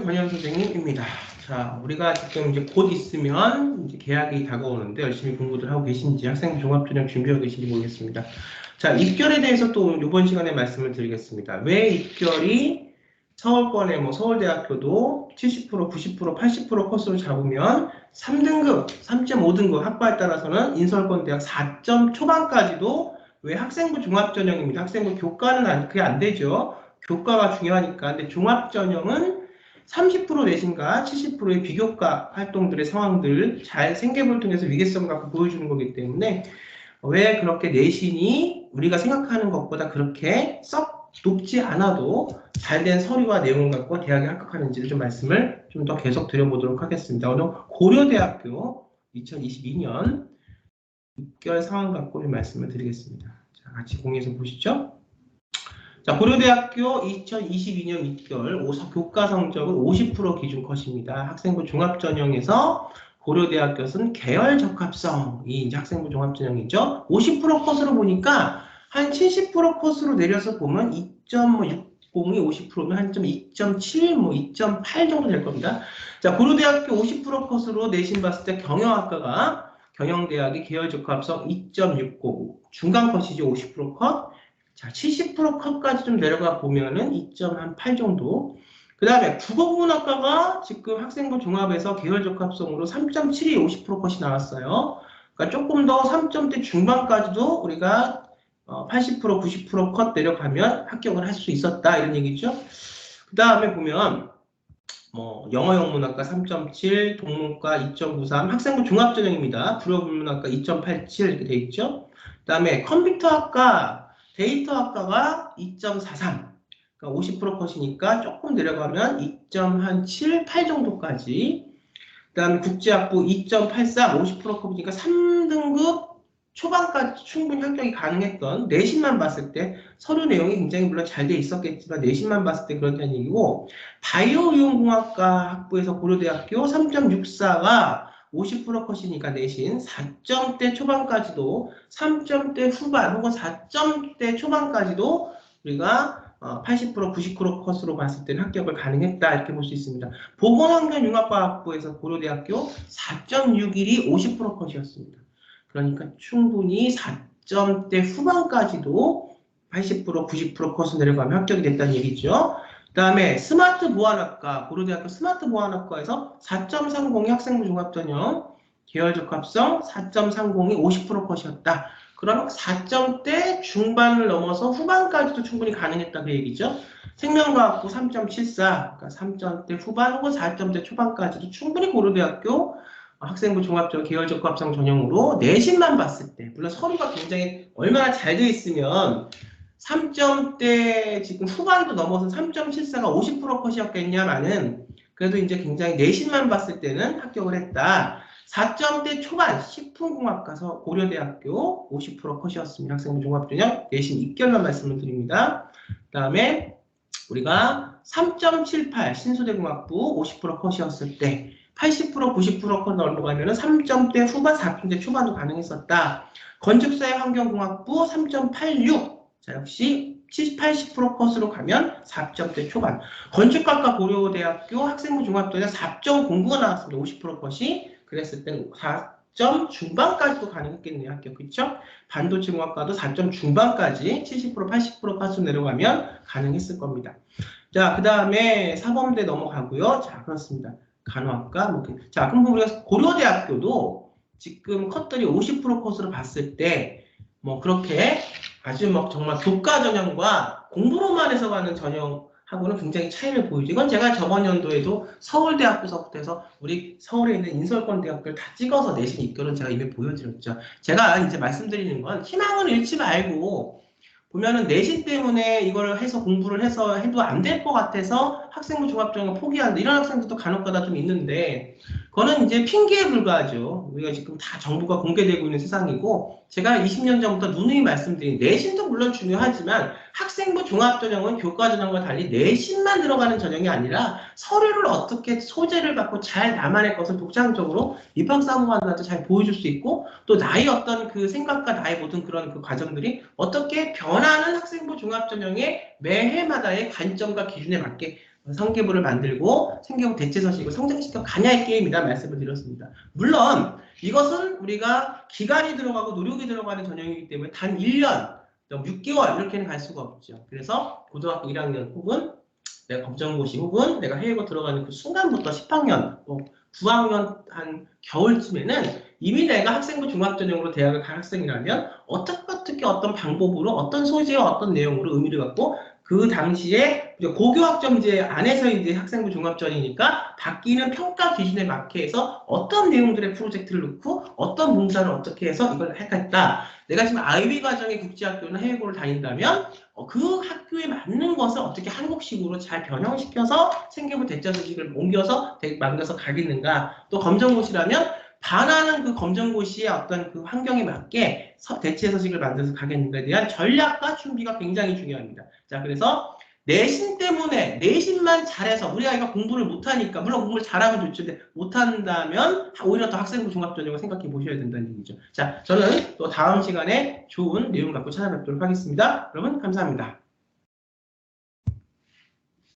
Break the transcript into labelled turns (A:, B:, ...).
A: 권현 선생님입니다. 자, 우리가 지금 이제 곧 있으면 이제 개학이 다가오는데 열심히 공부들 하고 계신지 학생 종합전형 준비하고 계신지 모르겠습니다. 자, 입결에 대해서 또 이번 시간에 말씀을 드리겠습니다. 왜 입결이 서울권에 뭐 서울대학교도 70%, 90%, 80% 코스로 잡으면 3등급, 3.5등급 학과에 따라서는 인서울권 대학 4점 초반까지도 왜 학생부 종합전형입니다. 학생부 교과는 그게 안 되죠. 교과가 중요하니까. 근데 종합전형은 30% 내신과 70%의 비교과 활동들의 상황들 잘 생계부를 통해서 위계성 갖고 보여주는 거기 때문에 왜 그렇게 내신이 우리가 생각하는 것보다 그렇게 썩 높지 않아도 잘된 서류와 내용을 갖고 대학에 합격하는지를 좀 말씀을 좀 더 계속 드려보도록 하겠습니다. 오늘 고려대학교 2022년 입결 상황 갖고 좀 말씀을 드리겠습니다. 자, 같이 공유해서 보시죠. 자, 고려대학교 2022년 입결 교과 성적은 50% 기준 컷입니다. 학생부 종합전형에서 고려대학교는 계열 적합성이 이제 학생부 종합전형이죠. 50% 컷으로 보니까 한 70% 컷으로 내려서 보면 2.60이 50%면 한 2.7, 2.8 정도 될 겁니다. 자, 고려대학교 50% 컷으로 내신 봤을 때 경영학과가 경영대학이 계열 적합성 2.69, 중간 컷이죠. 50% 컷. 자, 70% 컷까지 좀 내려가 보면은 2.8 정도. 그 다음에 국어국문학과가 지금 학생부 종합에서 계열 적합성으로 3.72, 50% 컷이 나왔어요. 그러니까 조금 더 3점대 중반까지도 우리가 80%, 90% 컷 내려가면 합격을 할 수 있었다 이런 얘기죠. 그 다음에 보면 뭐 영어영문학과 3.7, 동문과 2.93, 학생부 종합전형입니다. 불어불문학과 2.87 이렇게 돼 있죠. 그 다음에 컴퓨터학과, 데이터학과가 2.43, 그러니까 50% 컷이니까 조금 내려가면 2.7, 8 정도까지. 그 다음에 국제학부 2.83, 50% 컷이니까 3등급 초반까지 충분히 합격이 가능했던 내신만 봤을 때 서류 내용이 굉장히 물론 잘 돼 있었겠지만 내신만 봤을 때 그렇다는 얘기고, 바이오이용공학과 학부에서 고려대학교 3.64가 50% 컷이니까 내신 4점대 초반까지도 3점대 후반 혹은 4점대 초반까지도 우리가 80%, 90% 컷으로 봤을 때는 합격을 가능했다 이렇게 볼 수 있습니다. 보건환경융합과 학부에서 고려대학교 4.61이 50% 컷이었습니다. 그러니까 충분히 4점대 후반까지도 80%, 90% 컷으로 내려가면 합격이 됐다는 얘기죠. 그 다음에 스마트 보안학과, 고려대학교 스마트 보안학과에서 4.30이 학생부 종합전형, 계열 적합성 4.30이 50% 컷이었다. 그러면 4점대 중반을 넘어서 후반까지도 충분히 가능했다 그 얘기죠. 생명과학부 3.74, 그러니까 3점대 후반 혹은 4점대 초반까지도 충분히 고려대학교 학생부 종합적 계열 적합성 전형으로 내신만 봤을 때, 물론 서류가 굉장히 얼마나 잘 돼 있으면 3점대 지금 후반도 넘어서 3.74가 50% 컷이었겠냐마는 그래도 이제 굉장히 내신만 봤을 때는 합격을 했다. 4점대 초반 식품공학과서 고려대학교 50% 컷이었습니다. 학생부 종합전형 내신 입결만 말씀을 드립니다. 그 다음에 우리가 3.78 신소대공학부 50% 컷이었을 때 80%, 90% 컷 넘어가면 3점대 후반, 4점대 초반도 가능했었다. 건축사회환경공학부 3.86. 자, 역시 70, 80% 컷으로 가면 4점대 초반. 건축학과 고려대학교 학생부 종합전형 4.09가 나왔습니다. 50% 컷이. 그랬을 때 4점 중반까지도 가능했겠네요. 합격. 그쵸? 반도체공학과도 4점 중반까지 70%, 80% 컷으로 내려가면 가능했을 겁니다. 자, 그 다음에 사범대 넘어가고요. 자, 그렇습니다. 간호학과. 자, 그럼 우리가 고려대학교도 지금 컷들이 50% 컷으로 봤을 때 뭐 그렇게 아주 막 정말 교과 전형과 공부로만 해서 가는 전형하고는 굉장히 차이를 보이죠. 이건 제가 저번 연도에도 서울대학교서부터 해서 우리 서울에 있는 인서울권 대학교를 다 찍어서 내신 입결은 제가 이미 보여드렸죠. 제가 이제 말씀드리는 건 희망을 잃지 말고 보면은 내신 때문에 이걸 해서 공부를 해서 해도 안 될 것 같아서 학생부 종합전형을 포기한다. 이런 학생들도 간혹가다 좀 있는데 그거는 이제 핑계에 불과하죠. 우리가 지금 다 정보가 공개되고 있는 세상이고 제가 20년 전부터 누누이 말씀드린 내신도 물론 중요하지만 학생부 종합전형은 교과전형과 달리 내신만 들어가는 전형이 아니라 서류를 어떻게 소재를 갖고 잘 나만의 것을 독창적으로 입학사무관한테 잘 보여줄 수 있고 또 나의 어떤 그 생각과 나의 모든 그런 그 과정들이 어떻게 변하는 학생부 종합전형의 매해마다의 관점과 기준에 맞게 성계부를 만들고 생계부 대체서식을 성장시켜 가냐의 게임이다 말씀을 드렸습니다. 물론 이것은 우리가 기간이 들어가고 노력이 들어가는 전형이기 때문에 단 1년, 6개월 이렇게는 갈 수가 없죠. 그래서 고등학교 1학년 혹은 내가 검정고시 혹은 내가 해외고 들어가는 그 순간부터 10학년, 9학년 한 겨울쯤에는 이미 내가 학생부 종합전형으로 대학을 간 학생이라면 어떻게 어떤 방법으로 어떤 소재와 어떤 내용으로 의미를 갖고 그 당시에 고교학점제 안에서 이제 학생부 종합전이니까 바뀌는 평가 기준에 맞게 해서 어떤 내용들의 프로젝트를 넣고 어떤 문사를 어떻게 해서 이걸 하겠다. 내가 지금 아이비 과정의 국제학교나 해외고를 다닌다면 그 학교에 맞는 것을 어떻게 한국식으로 잘 변형시켜서 생계부 대체서식을 옮겨서 만들어서 가겠는가. 또 검정고시라면 반하는 그 검정고시의 어떤 그 환경에 맞게 대체서식을 만들어서 가겠는가에 대한 전략과 준비가 굉장히 중요합니다. 자, 그래서 내신 때문에 내신만 잘해서 우리가 이거 공부를 못하니까 물론 공부를 잘하면 좋죠. 근데 못한다면 오히려 더 학생부 종합전형을 생각해 보셔야 된다는 얘기죠. 자, 저는 또 다음 시간에 좋은 내용 갖고 찾아뵙도록 하겠습니다. 여러분 감사합니다.